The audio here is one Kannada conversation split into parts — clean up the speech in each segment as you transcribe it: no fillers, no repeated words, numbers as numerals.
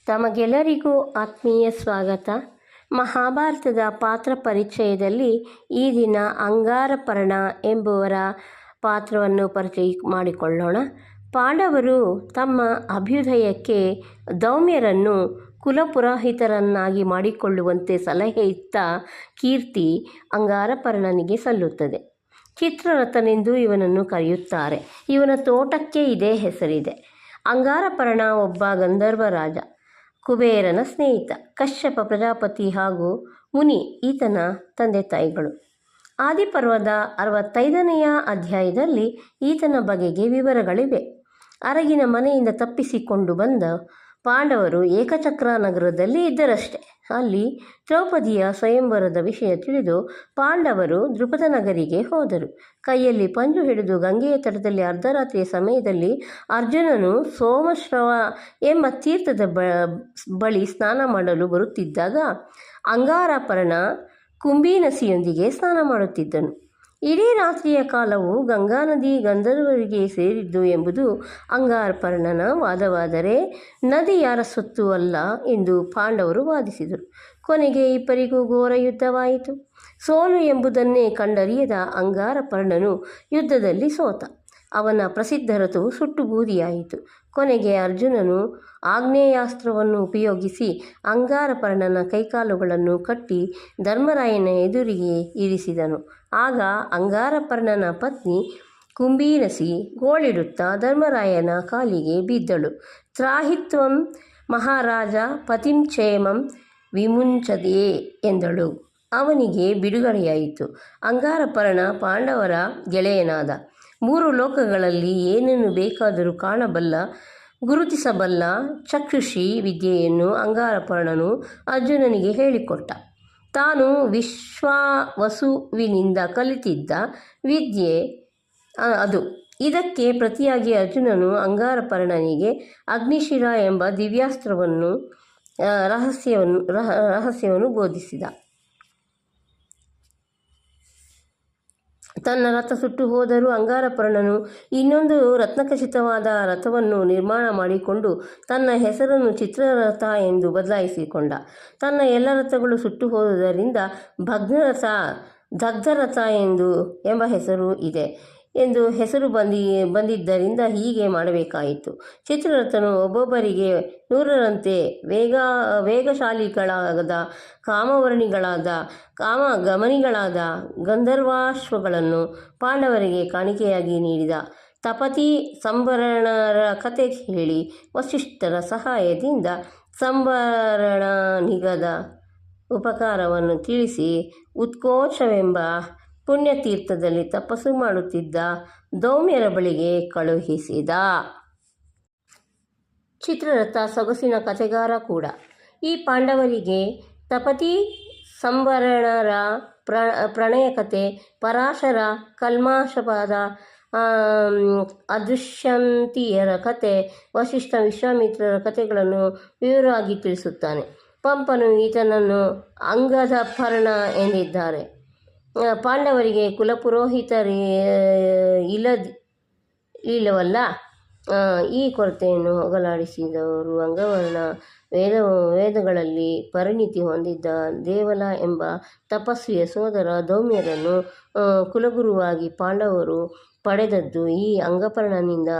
ತಮಗೆಲ್ಲರಿಗೂ ಆತ್ಮೀಯ ಸ್ವಾಗತ. ಮಹಾಭಾರತದ ಪಾತ್ರ ಪರಿಚಯದಲ್ಲಿ ಈ ದಿನ ಅಂಗಾರಪರ್ಣ ಎಂಬುವರ ಪಾತ್ರವನ್ನು ಪರಿಚಯ ಮಾಡಿಕೊಳ್ಳೋಣ. ಪಾಂಡವರು ತಮ್ಮ ಅಭ್ಯುದಯಕ್ಕೆ ದೌಮ್ಯರನ್ನು ಕುಲಪುರೋಹಿತರನ್ನಾಗಿ ಮಾಡಿಕೊಳ್ಳುವಂತೆ ಸಲಹೆ ಇತ್ತ ಕೀರ್ತಿ ಅಂಗಾರಪರ್ಣನಿಗೆ ಸಲ್ಲುತ್ತದೆ. ಚಿತ್ರರಥನೆಂದು ಇವನನ್ನು ಕರೆಯುತ್ತಾರೆ. ಇವನ ತೋಟಕ್ಕೆ ಇದೇ ಹೆಸರಿದೆ. ಅಂಗಾರಪರ್ಣ ಒಬ್ಬ ಗಂಧರ್ವ ರಾಜ, ಕುಬೇರನ ಸ್ನೇಹಿತ. ಕಶ್ಯಪ ಪ್ರಜಾಪತಿ ಹಾಗೂ ಮುನಿ ಈತನ ತಂದೆ ತಾಯಿಗಳು. ಆದಿಪರ್ವದ 65ನೆಯ ಅಧ್ಯಾಯದಲ್ಲಿ ಈತನ ಬಗೆಗೆ ವಿವರಗಳಿವೆ. ಅರಗಿನ ಮನೆಯಿಂದ ತಪ್ಪಿಸಿಕೊಂಡು ಬಂದ ಪಾಂಡವರು ಏಕಚಕ್ರ ನಗರದಲ್ಲಿ ಇದ್ದರಷ್ಟೆ. ಅಲ್ಲಿ ದ್ರೌಪದಿಯ ಸ್ವಯಂವರದ ವಿಷಯ ತಿಳಿದು ಪಾಂಡವರು ದ್ರುಪದ ನಗರಿಗೆ ಹೋದರು. ಕೈಯಲ್ಲಿ ಪಂಜು ಹಿಡಿದು ಗಂಗೆಯ ತಟದಲ್ಲಿ ಅರ್ಧರಾತ್ರಿಯ ಸಮಯದಲ್ಲಿ ಅರ್ಜುನನು ಸೋಮಶ್ರವ ಎಂಬ ತೀರ್ಥದ ಬಳಿ ಸ್ನಾನ ಮಾಡಲು ಬರುತ್ತಿದ್ದಾಗ ಅಂಗಾರಪರ್ಣ ಕುಂಭೀನಸಿಯೊಂದಿಗೆ ಸ್ನಾನ ಮಾಡುತ್ತಿದ್ದನು. ಇಡೀ ರಾತ್ರಿಯ ಕಾಲವು ಗಂಗಾ ನದಿ ಗಂಧರ್ವರಿಗೆ ಸೇರಿದ್ದು ಎಂಬುದು ಅಂಗಾರಪರ್ಣನ ವಾದವಾದರೆ ನದಿ ಯಾರ ಸೊತ್ತು ಅಲ್ಲ ಎಂದು ಪಾಂಡವರು ವಾದಿಸಿದರು. ಕೊನೆಗೆ ಇಬ್ಬರಿಗೂ ಘೋರ ಯುದ್ಧವಾಯಿತು. ಸೋಲು ಎಂಬುದನ್ನೇ ಕಂಡರಿಯದ ಅಂಗಾರಪರ್ಣನು ಯುದ್ಧದಲ್ಲಿ ಸೋತ. ಅವನ ಪ್ರಸಿದ್ಧ ರಥವು ಸುಟ್ಟು ಬೂದಿಯಾಯಿತು. ಕೊನೆಗೆ ಅರ್ಜುನನು ಆಗ್ನೇಯಾಸ್ತ್ರವನ್ನು ಉಪಯೋಗಿಸಿ ಅಂಗಾರಪರ್ಣನ ಕೈಕಾಲುಗಳನ್ನು ಕಟ್ಟಿ ಧರ್ಮರಾಯನ ಎದುರಿಗೆ ಇರಿಸಿದನು. ಆಗ ಅಂಗಾರಪರ್ಣನ ಪತ್ನಿ ಕುಂಭೀನಸಿ ಗೋಳಿಡುತ್ತಾ ಧರ್ಮರಾಯನ ಕಾಲಿಗೆ ಬಿದ್ದಳು. ತ್ರಾಹಿತ್ವಂ ಮಹಾರಾಜ ಪತಿಂಕ್ಷೇಮಂ ವಿಮುಂಚದೆ ಎಂದಳು. ಅವನಿಗೆ ಬಿಡುಗಡೆಯಾಯಿತು. ಅಂಗಾರಪರ್ಣ ಪಾಂಡವರ ಗೆಳೆಯನಾದ. 3 ಲೋಕಗಳಲ್ಲಿ ಏನನ್ನು ಬೇಕಾದರೂ ಕಾಣಬಲ್ಲ, ಗುರುತಿಸಬಲ್ಲ ಚಕ್ಷುಷಿ ವಿದ್ಯೆಯನ್ನು ಅಂಗಾರಪರ್ಣನು ಅರ್ಜುನನಿಗೆ ಹೇಳಿಕೊಟ್ಟ. ತಾನು ವಿಶ್ವಾವಸುವಿನಿಂದ ಕಲಿತಿದ್ದ ವಿದ್ಯೆ ಅದು. ಇದಕ್ಕೆ ಪ್ರತಿಯಾಗಿ ಅರ್ಜುನನು ಅಂಗಾರಪರ್ಣನಿಗೆ ಅಗ್ನಿಶಿರ ಎಂಬ ದಿವ್ಯಾಸ್ತ್ರವನ್ನು ರಹಸ್ಯವನ್ನು ಬೋಧಿಸಿದ. ತನ್ನ ರಥ ಸುಟ್ಟು ಹೋದರೂ ಅಂಗಾರಪರ್ಣನು ಇನ್ನೊಂದು ರತ್ನಖಚಿತವಾದ ರಥವನ್ನು ನಿರ್ಮಾಣ ಮಾಡಿಕೊಂಡು ತನ್ನ ಹೆಸರನ್ನು ಚಿತ್ರರಥ ಎಂದು ಬದಲಾಯಿಸಿಕೊಂಡ. ತನ್ನ ಎಲ್ಲ ರಥಗಳು ಸುಟ್ಟು ಹೋದುದರಿಂದ ಭಗ್ನರಥ, ದಗ್ಧರಥ ಎಂಬ ಹೆಸರು ಇದೆ ಎಂದು ಹೆಸರು ಬಂದಿದ್ದರಿಂದ ಹೀಗೆ ಮಾಡಬೇಕಾಯಿತು. ಚಿತ್ರರಥನು ಒಬ್ಬೊಬ್ಬರಿಗೆ 100ರಂತೆ ವೇಗಶಾಲಿಗಳಾದ, ಕಾಮವರ್ಣಿಗಳಾದ, ಕಾಮಗಮನಿಗಳಾದ ಗಂಧರ್ವಾಶ್ವಗಳನ್ನು ಪಾಂಡವರಿಗೆ ಕಾಣಿಕೆಯಾಗಿ ನೀಡಿದ. ತಪತಿ ಸಂವರಣರ ಕತೆ ಹೇಳಿ ವಸಿಷ್ಠರ ಸಹಾಯದಿಂದ ಸಂವರಣನಿಗದ ಉಪಕಾರವನ್ನು ತಿಳಿಸಿ ಉತ್ಕೋಚವೆಂಬ ಪುಣ್ಯತೀರ್ಥದಲ್ಲಿ ತಪಸ್ಸು ಮಾಡುತ್ತಿದ್ದ ದೌಮ್ಯರ ಬಳಿಗೆ ಕಳುಹಿಸಿದ. ಚಿತ್ರರಥ ಸೊಗಸಿನ ಕಥೆಗಾರ ಕೂಡ. ಈ ಪಾಂಡವರಿಗೆ ತಪತಿ ಸಂವರಣರ ಪ್ರಣಯ ಕಥೆ, ಪರಾಶರ ಕಲ್ಮಾಶಪದ ಅದೃಶ್ಯಂತಿಯರ ಕಥೆ, ವಸಿಷ್ಠ ವಿಶ್ವಾಮಿತ್ರರ ಕಥೆಗಳನ್ನು ವಿವರವಾಗಿ ತಿಳಿಸುತ್ತಾನೆ. ಪಂಪನು ಈತನನ್ನು ಅಂಗದಪರ್ಣ ಎಂದಿದ್ದಾರೆ. ಪಾಂಡವರಿಗೆ ಇಲ್ಲವಲ್ಲ, ಈ ಕೊರತೆಯನ್ನು ಹೋಗಲಾಡಿಸಿದವರು ಅಂಗವರ್ಣ. ವೇದಗಳಲ್ಲಿ ಪರಿಣಿತಿ ಹೊಂದಿದ್ದ ದೇವಲ ಎಂಬ ತಪಸ್ವಿಯ ಸೋದರ ದೌಮ್ಯರನ್ನು ಕುಲಗುರುವಾಗಿ ಪಾಂಡವರು ಪಡೆದದ್ದು ಈ ಅಂಗಪರ್ಣನಿಂದ.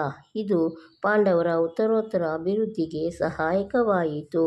ಇದು ಪಾಂಡವರ ಉತ್ತರೋತ್ತರ ಅಭಿವೃದ್ಧಿಗೆ ಸಹಾಯಕವಾಯಿತು.